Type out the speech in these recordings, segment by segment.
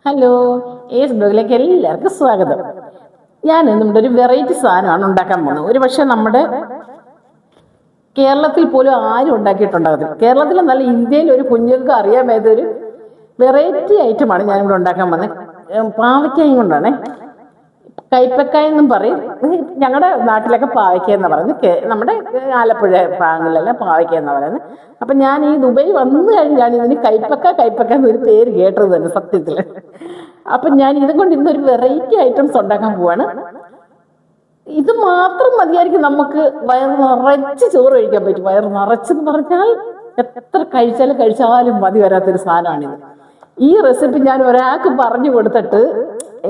Hello, S ബ്ലോഗിലേക്ക് എല്ലാവർക്കും സ്വാഗതം. ഞാൻ നമ്മുടെ ഒരു വെറൈറ്റി സാധനമാണ് ഉണ്ടാക്കാൻ പോകുന്നത്. ഒരു പക്ഷേ നമ്മുടെ കേരളത്തിൽ പോലും ആരും ഉണ്ടാക്കിയിട്ടുണ്ടാകത്തില്ല. കേരളത്തിൽ നല്ല ഇന്ത്യയിൽ ഒരു കുഞ്ഞുങ്ങൾക്ക് അറിയാൻ മേതൊരു വെറൈറ്റി ഐറ്റമാണ് ഞാനിവിടെ ഉണ്ടാക്കാൻ പോകുന്നത്. പാവയ്ക്കായും കൊണ്ടാണ്. കൈപ്പക്കായ എന്നും പറയും. ഞങ്ങളുടെ നാട്ടിലൊക്കെ പാവയ്ക്ക എന്ന് പറയുന്നത്, നമ്മുടെ ആലപ്പുഴ ഭാഗങ്ങളിലെല്ലാം പാവയ്ക്ക എന്ന് പറയുന്നത്. അപ്പം ഞാൻ ഈ ദുബൈ വന്നു കഴിഞ്ഞാണ് ഇതിന് കൈപ്പക്ക എന്നൊരു പേര് കേട്ടത് തന്നെ സത്യത്തിൽ. അപ്പം ഞാൻ ഇതുകൊണ്ട് ഇന്നൊരു വെറൈറ്റി ഐറ്റംസ് ഉണ്ടാക്കാൻ പോവാണ്. ഇത് മാത്രം മതിയായിരിക്കും നമുക്ക് വയറ് നിറച്ച് ചോറ് കഴിക്കാൻ പറ്റും. വയറ് നിറച്ചെന്ന് പറഞ്ഞാൽ എത്ര കഴിച്ചാലും മതി വരാത്തൊരു സാധനമാണിത്. ഈ റെസിപ്പി ഞാൻ ഒരാൾക്ക് പറഞ്ഞു കൊടുത്തിട്ട്,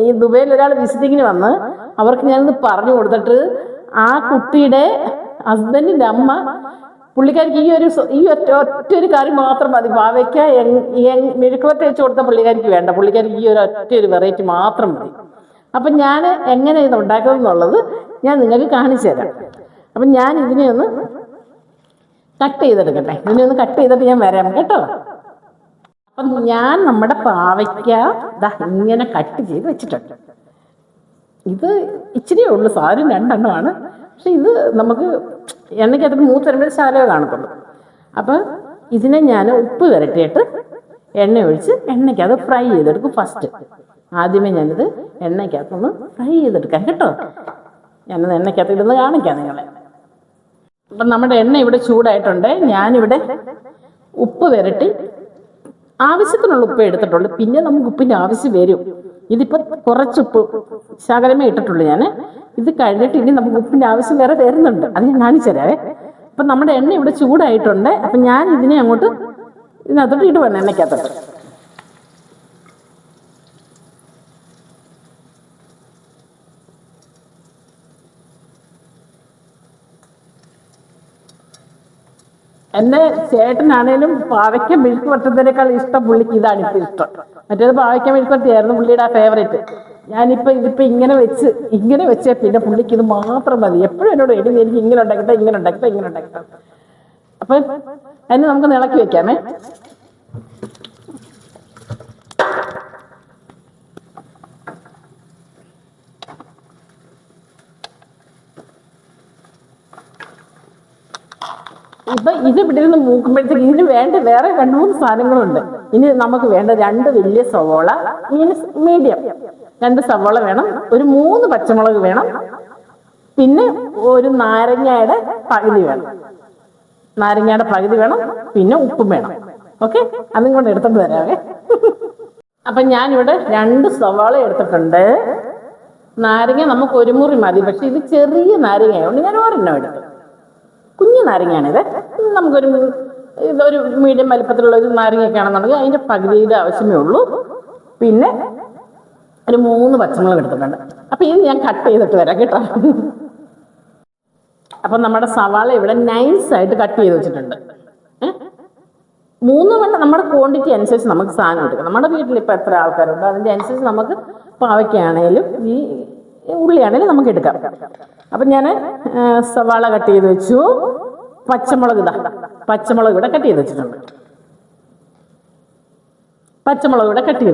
ഈ ദുബൈയിൽ ഒരാൾ വിസിറ്റിങ്ങിന് വന്ന് അവർക്ക് ഞാനിത് പറഞ്ഞു കൊടുത്തിട്ട്, ആ കുട്ടിയുടെ ഹസ്ബൻഡിൻ്റെ അമ്മ പുള്ളിക്കാരിക്ക് ഈ ഒറ്റ ഒരു കറി മാത്രം മതി. പാവയ്ക്ക മെഴുക്കുവരട്ടി വെച്ച് കൊടുത്ത പുള്ളിക്കാരിക്ക് വേണ്ട. പുള്ളിക്കാരിക്ക് ഈ ഒറ്റ ഒരു വെറൈറ്റി മാത്രം മതി. അപ്പം ഞാൻ എങ്ങനെ ഇത് ഉണ്ടാക്കുന്നത് എന്നുള്ളത് ഞാൻ നിങ്ങൾക്ക് കാണിച്ചു തരാം. അപ്പം ഞാൻ ഇതിനെ ഒന്ന് കട്ട് ചെയ്തെടുക്കട്ടെ. ഇതിനെ ഒന്ന് കട്ട് ചെയ്തിട്ട് ഞാൻ വരാം കേട്ടോ. അപ്പം ഞാൻ നമ്മുടെ പാവയ്ക്ക ഇങ്ങനെ കട്ട് ചെയ്ത് വെച്ചിട്ടുണ്ട്. ഇത് ഇച്ചിരിയേ ഉള്ളൂ, സാധനം രണ്ടെണ്ണമാണ്. പക്ഷെ ഇത് നമുക്ക് എണ്ണയ്ക്കകത്ത് മൂത്ത് വരുമ്പോൾ ശാലമേ കാണത്തുള്ളൂ. അപ്പം ഇതിനെ ഞാൻ ഉപ്പ് വരട്ടിയിട്ട് എണ്ണ ഒഴിച്ച് എണ്ണയ്ക്കകത്ത് ഫ്രൈ ചെയ്തെടുക്കും. ഫസ്റ്റ് ആദ്യമേ ഞാനിത് എണ്ണയ്ക്കകത്തൊന്ന് ഫ്രൈ ചെയ്തെടുക്കാം കേട്ടോ. ഞാനത് എണ്ണയ്ക്കകത്ത് ഇടുന്ന് കാണിക്കാം നിങ്ങളെ. അപ്പം നമ്മുടെ എണ്ണ ഇവിടെ ചൂടായിട്ടുണ്ട്. ഞാനിവിടെ ഉപ്പ് വരട്ടി ആവശ്യത്തിനുള്ള ഉപ്പ് എടുത്തിട്ടുള്ളൂ. പിന്നെ നമുക്ക് ഉപ്പിൻ്റെ ആവശ്യം വരും. ഇതിപ്പോൾ കുറച്ച് ഉപ്പ് ശകലമേ ഇട്ടിട്ടുള്ളൂ ഞാൻ. ഇത് കഴിഞ്ഞിട്ട് ഇനി നമുക്ക് ഉപ്പിൻ്റെ ആവശ്യം വേറെ വരുന്നുണ്ട്. അത് ഞാൻ കാണിച്ചു തരാവേ. അപ്പം നമ്മുടെ എണ്ണ ഇവിടെ ചൂടായിട്ടുണ്ട്. അപ്പം ഞാൻ ഇതിനെ അങ്ങോട്ട് ഇതിനകത്തോട്ട് ഇടുവാണ്, എണ്ണയ്ക്കകത്തോട്ട്. എൻ്റെ ചേട്ടനാണേലും പാവയ്ക്ക മെഴുക്ക് വരട്ടുന്നതിനേക്കാൾ ഇഷ്ടം പുള്ളിക്ക് ഇതാണ് ഇപ്പം ഇഷ്ടം. മറ്റേത് പാവയ്ക്ക മെഴുക്ക് വരട്ടിയായിരുന്നു പുള്ളിയുടെ ആ ഫേവറേറ്റ്. ഇതിപ്പോൾ ഇങ്ങനെ വെച്ചാൽ പിന്നെ പുള്ളിക്ക് ഇത് മാത്രം മതി. എപ്പോഴും എന്നോട് എനിക്ക് ഇങ്ങനെ ഉണ്ടാക്കിട്ടോ. അപ്പം അതിന് നമുക്ക് ഇളക്കി വെക്കാമേ. ഇപ്പം ഇത് ഇവിടെ നിന്ന് മൂക്കുമ്പോഴത്തേക്ക് ഇതിന് വേണ്ട വേറെ 2-3 സാധനങ്ങളുണ്ട്. ഇനി നമുക്ക് വേണ്ട 2 വലിയ സവോള, മീഡിയം 2 സവോള വേണം. ഒരു 3 പച്ചമുളക് വേണം. പിന്നെ ഒരു നാരങ്ങയുടെ പകുതി വേണം. പിന്നെ ഉപ്പും വേണം. ഓക്കെ, അതും കൊണ്ട് എടുത്തോണ്ട് വരാവേ. അപ്പം ഞാനിവിടെ 2 സവാള എടുത്തിട്ടുണ്ട്. നാരങ്ങ നമുക്ക് 1 മുറി മതി. പക്ഷെ ഇത് ചെറിയ നാരങ്ങയായതുകൊണ്ട് ഞാൻ ഒരെണ്ണം എടുത്തു. കുഞ്ഞു നാരങ്ങയാണിത്. ഇതൊരു മീഡിയം വലിപ്പത്തിലുള്ള ഒരു നാരങ്ങയൊക്കെ ആണെന്നുണ്ടെങ്കിൽ അതിൻ്റെ പകുതിയുടെ ആവശ്യമേ ഉള്ളൂ. പിന്നെ ഒരു 3 പച്ചമുളക് എടുത്തിട്ടുണ്ട്. അപ്പം ഇത് ഞാൻ കട്ട് ചെയ്തിട്ട് വരാം കേട്ടോ. അപ്പം നമ്മുടെ സവാള ഇവിടെ നൈസായിട്ട് കട്ട് ചെയ്ത് വെച്ചിട്ടുണ്ട്. 3 വേണ്ട, നമ്മുടെ ക്വാണ്ടിറ്റി അനുസരിച്ച് നമുക്ക് സാധനം എടുക്കാം. നമ്മുടെ വീട്ടിൽ ഇപ്പോൾ എത്ര ആൾക്കാരുണ്ടോ അതിൻ്റെ അനുസരിച്ച് നമുക്ക് പാവയ്ക്കാണേലും ഈ ഉള്ളിയാണേലും നമുക്ക് എടുക്കാം. അപ്പം ഞാൻ സവാള കട്ട് ചെയ്ത് വെച്ചു. പച്ചമുളക് ഇവിടെ കട്ട് ചെയ്ത്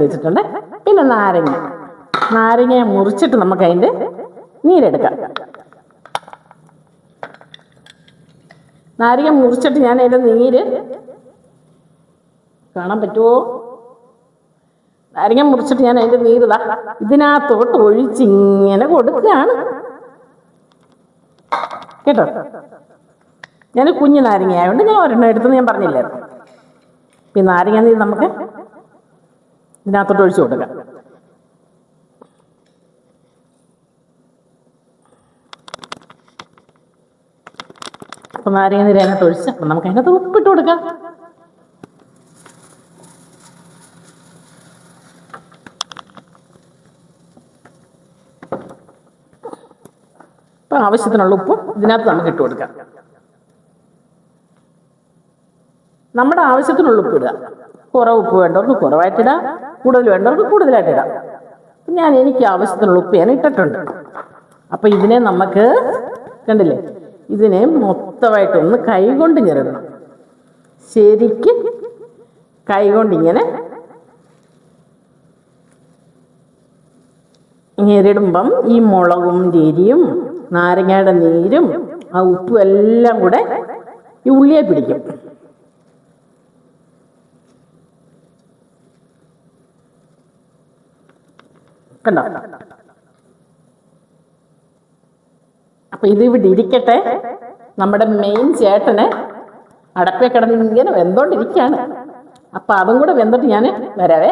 വെച്ചിട്ടുണ്ട്. പിന്നെ നാരങ്ങ മുറിച്ചിട്ട് നമുക്ക് അതിൻ്റെ നീരെടുക്കാം. നാരങ്ങ മുറിച്ചിട്ട് ഞാൻ അതിൻ്റെ നീര് കാണാൻ പറ്റുമോ? നാരങ്ങ മുറിച്ചിട്ട് ഞാൻ അതിൻ്റെ നീര് ഇതിനകത്തോട്ട് ഒഴിച്ചിങ്ങനെ കൊടുക്കുകയാണ് കേട്ടോ. ഞാൻ കുഞ്ഞു നാരങ്ങ ആയതുകൊണ്ട് ഞാൻ ഒരെണ്ണം എടുത്തെന്ന് ഞാൻ പറഞ്ഞില്ലായിരുന്നു. ഈ നാരങ്ങ നീര് നമുക്ക് ഇതിനകത്തോട്ട് ഒഴിച്ചു കൊടുക്കാം. അപ്പം നാരങ്ങ നീര് അതിനകത്ത് ഒഴിച്ച് അപ്പം നമുക്ക് അതിനകത്ത് ഉപ്പിട്ട് കൊടുക്കാം. അപ്പം ആവശ്യത്തിനുള്ള ഉപ്പും ഇതിനകത്ത് നമുക്ക് ഇട്ട് കൊടുക്കാം. നമ്മുടെ ആവശ്യത്തിനുള്ള ഉപ്പ് ഇടുക. കുറവ് ഉപ്പ് വേണ്ടവർക്ക് കുറവായിട്ടിടാം, കൂടുതൽ വേണ്ടവർക്ക് കൂടുതലായിട്ടിടാം. എനിക്ക് ആവശ്യത്തിനുള്ള ഉപ്പ് ഞാൻ ഇട്ടിട്ടുണ്ട്. അപ്പം ഇതിനെ നമുക്ക് കണ്ടില്ലേ, ഇതിനെ മൊത്തമായിട്ടൊന്ന് കൈകൊണ്ട് ഞെരടണം. ശരിക്കും കൈകൊണ്ടിങ്ങനെ ഞെരിടുമ്പം ഈ മുളകും എരിയും നാരങ്ങയുടെ നീരും ആ ഉപ്പും എല്ലാം കൂടെ ഈ ഉള്ളിയെ പിടിക്കും. കണ്ടോ? അപ്പൊ ഇത് ഇവിടെ ഇരിക്കട്ടെ. നമ്മുടെ മെയിൻ ചേട്ടന് അടപ്പേ കിടന്ന് ഇങ്ങനെ വെന്തോണ്ടിരിക്കുകയാണ്. അപ്പൊ അതും കൂടെ വെന്തിട്ട് ഞാൻ വരാവേ.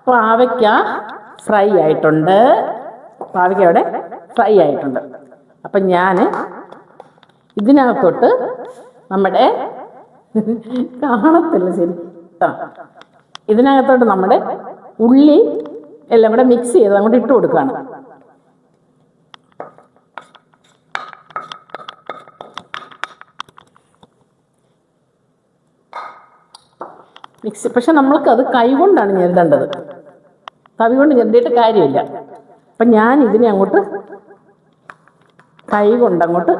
പാവയ്ക്ക ഫ്രൈ ആയിട്ടുണ്ട്. പാവയ്ക്ക അവിടെ ഫ്രൈ ആയിട്ടുണ്ട്. അപ്പം ഞാൻ ഇതിനകത്തോട്ട് നമ്മുടെ കാണത്തില്ല ശരി, ഇതിനകത്തോട്ട് നമ്മുടെ ഉള്ളി എല്ലാം കൂടെ മിക്സ് ചെയ്ത് അങ്ങോട്ട് ഇട്ട് കൊടുക്കുകയാണ്. മിക്സ്. പക്ഷെ നമ്മൾക്കത് കൈകൊണ്ടാണ് ഞെരടേണ്ടത്, തവി കൊണ്ട് ഞെരടിയിട്ട് കാര്യമില്ല. അപ്പം ഞാൻ ഇതിനെ അങ്ങോട്ട് കൈ കൊണ്ടങ്ങോട്ട്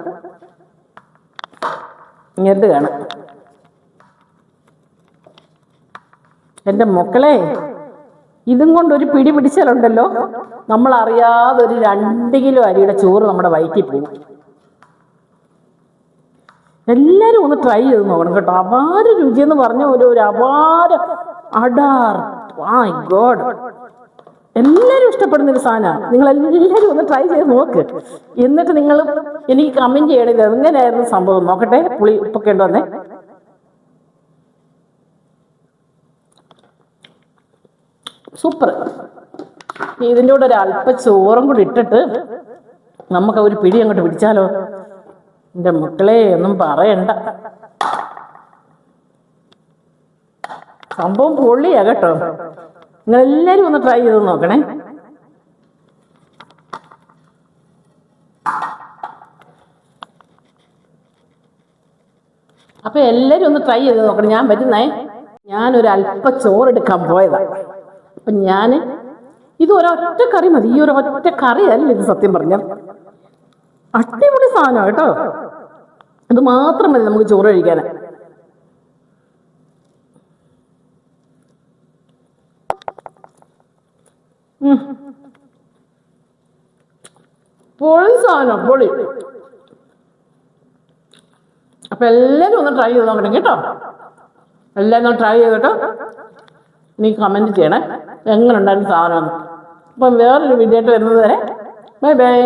ഞെരടുകയാണ്. എൻ്റെ മക്കളെ, ഇതും കൊണ്ടൊരു പിടി പിടിച്ചാലുണ്ടല്ലോ, നമ്മളറിയാതെ ഒരു 2 കിലോ അരിയുടെ ചോറ് നമ്മുടെ വയറ്റിൽ പോകും. എല്ലാവരും ഒന്ന് ട്രൈ ചെയ്ത് നോക്കണം കേട്ടോ. അപാര രുചിയെന്ന് പറഞ്ഞ ഒരു അപാര അടാർ, മൈ ഗോഡ്, എല്ലാവരും ഇഷ്ടപ്പെടുന്നൊരു സാധനമാണ്. നിങ്ങളെല്ലാവരും ഒന്ന് ട്രൈ ചെയ്ത് നോക്ക്. എന്നിട്ട് നിങ്ങൾ എനിക്ക് കമൻറ്റ് ചെയ്യണത് എങ്ങനെയായിരുന്നു സംഭവം നോക്കട്ടെ. പുളി ഉപ്പൊക്കെ ഉണ്ടോ എന്നേ. സൂപ്പർ. ഇതിൻ്റെ കൂടെ ഒരു അല്പ ചോറും കൂടി ഇട്ടിട്ട് നമുക്ക് ഒരു പിടി അങ്ങോട്ട് പിടിച്ചാലോ. എൻ്റെ മക്കളെ, ഒന്നും പറയണ്ട, സംഭവം പൊള്ളിയാ കേട്ടോ. നിങ്ങളെല്ലാവരും ഒന്ന് ട്രൈ ചെയ്ത് നോക്കണേ. അപ്പൊ എല്ലാവരും ഒന്ന് ട്രൈ ചെയ്ത് നോക്കണം. ഞാൻ പറ്റുന്നേ, ഞാനൊരു അല്പ ചോറെടുക്കാൻ പോയതാണ്. അപ്പൊ ഞാൻ ഇത് ഒരൊറ്റ കറി മതി. ഈ ഒരൊറ്റ കറി അല്ല ഇത്, സത്യം പറഞ്ഞാൽ അടിപൊളി സാധനം കേട്ടോ. ഇത് മാത്രം മതി നമുക്ക് ചോറ് കഴിക്കാൻ. പൊളി സാധനം, പൊളി. അപ്പൊ എല്ലാവരും ഒന്ന് ട്രൈ ചെയ്ത് നോക്കണം കേട്ടോ. എല്ലാവരും ഒന്ന് ട്രൈ ചെയ്തിട്ടോ നീ കമൻറ്റ് ചെയ്യണേ എങ്ങനെ ഉണ്ടായിരുന്നു സാധനം. അപ്പം വേറൊരു വീഡിയോ ആയിട്ട് വരുന്നത് വരെ ബൈ ബൈ.